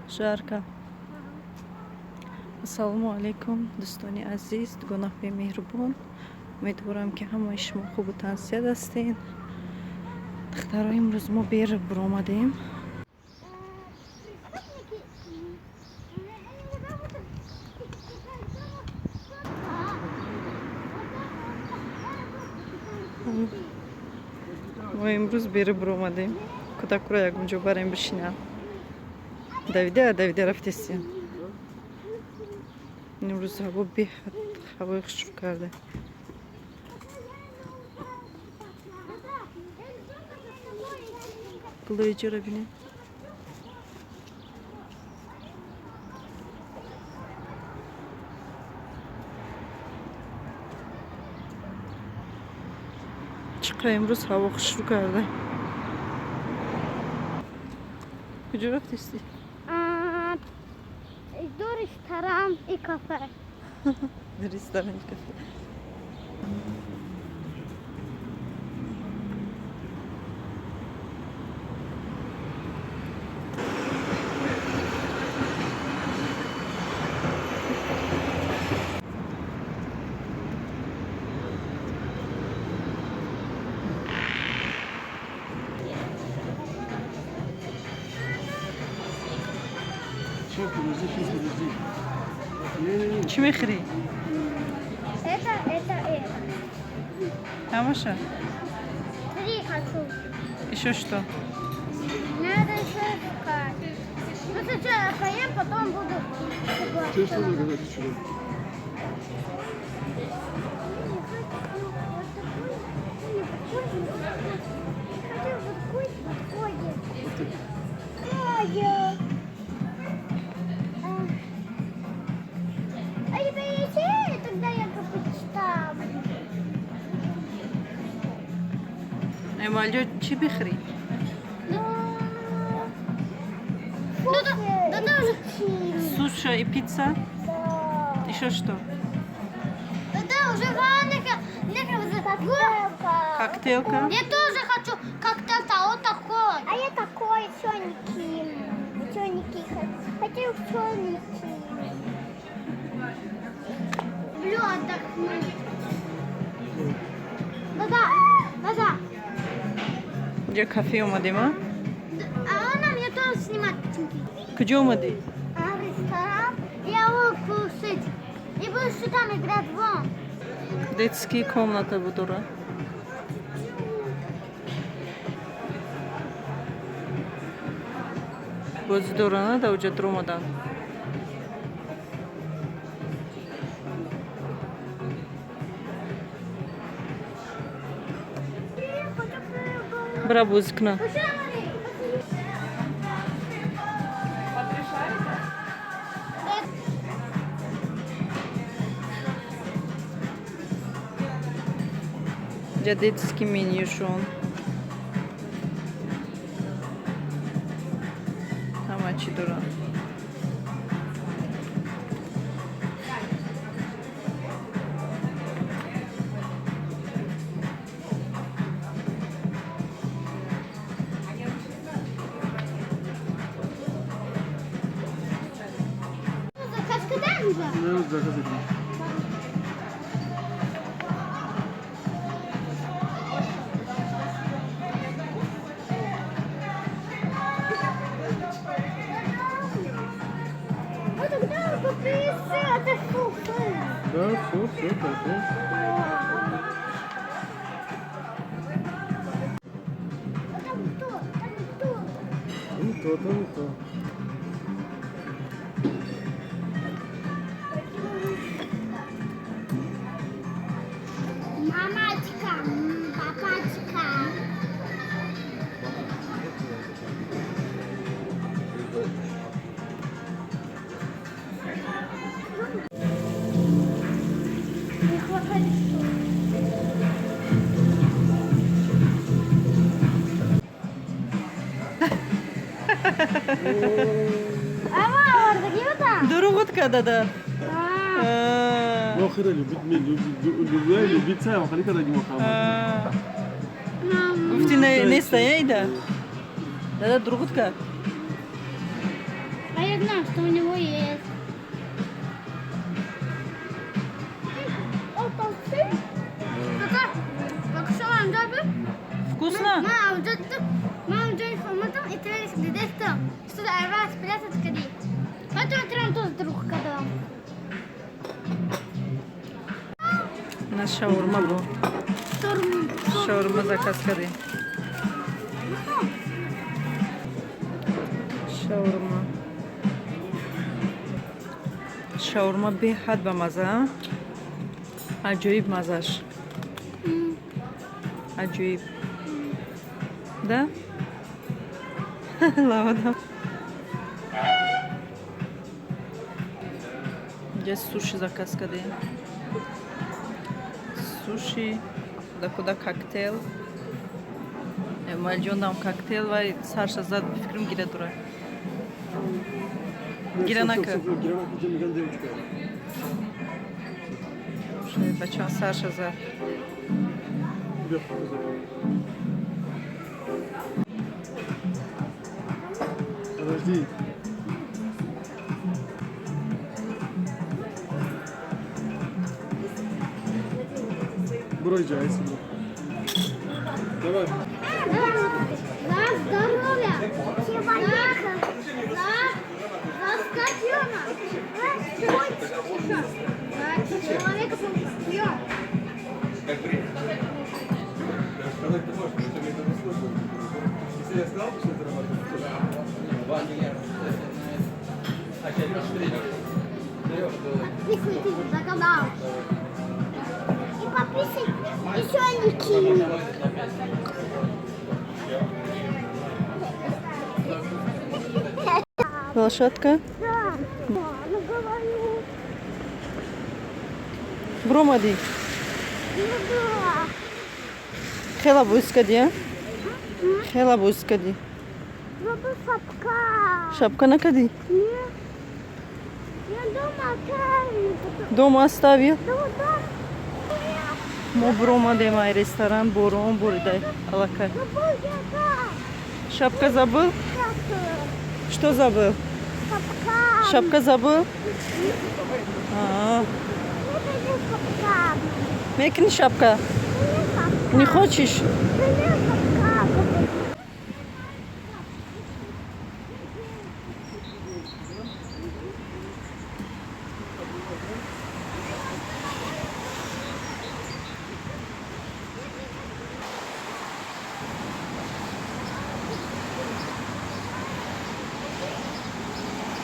жарко. Ассалому алейкум, дӯстони азиз, дугонаҳои меҳрубон. Умедворам ки ҳамаи шумо хубу тансият ҳастед. Духтаро имрӯз мо беру биромадем. Мо имрӯз беру биромадем. Кӯдакро ягонҷо барем бишинам. Давида рафтесиям. имрӯз ҳаво беҳад ҳавои хушрӯ карда. Гулои ҷоро бинед. چی قدر امروز هوا خوشرو کرده. کجا رفتی؟ دو رستوران і кафе. Ресторан і кафе. Чи мехри? Это. Амаша? 3 хочу. Еще что? Надо еще искать. Ну сначала поем, потом буду Что заказать еще? А я поедете, тогда я почитаю. Эмалё, чи бихри? Да даже. Суши и пицца? Еще что? Да уже ванника. Коктейлка? Я тоже хочу коктейль, вот такой. А я такой, соники. Хотел соники. Люблю отдохнуть. Да. Я кафе омадем, а? А она мне тоже снимать почему-то. Куда омади? Ресторан. Я буду кушать. И буду сюда играть вон. Детские комната будура. Боз дорана да уҷа дромадан. Бра бузикна. Уҷа детский менюшон. Ҳама чӣ дорад. Заказ куда нужно? Ну, заказать. Вот тогда купи это суши. Да, все, хорошо. Там кто? Не то. Мамочка, папочка. Не хватает. Ама, orada gibi Дургут кадада. Ну, хера, любит цай, خليك هذا جوا خامة. Гуфти не стояй да. Да, другутка. А я знаю, что у него есть. О, толстый. Как что он добыл? Вкусно? Мама уже хомутом и трелись где-то там. Что раз спрятать кади. Потом трем тоже друг когда. На шаурма бу. Шаурма заказ кади. شاورما شاورما به‌حد با مزه عجیب مزهش عجیب да ладно я суши заказ кардем суши да куда коктейл маҷондам коктейл ва сарша зад фикрам гира дура Girenaka. Бачаҳон сарша зад. Подожди. Брось джайс. Давай. За здоровье! Человека! За стадиона! За человека пьет! Если я сказал, что это Подписывайтесь, за канал! И подписывайтесь еще Ники! Лошадка. Да, ну говорю. Бромади. Ну да. Хела бускади. Хела бускади. Баба шапка. Шапка накади. Нет. Я дома оставлю. Дома оставил. Дома. Мо бромадем ай ресторан борон бурдай. Алака. Забыл я да. Шапка забыл? Шапка. Что забыл? Шапка. Шапка забыл? Это не шапка. Мекни шапка. Это не шапка. Не хочешь? Это не шапка.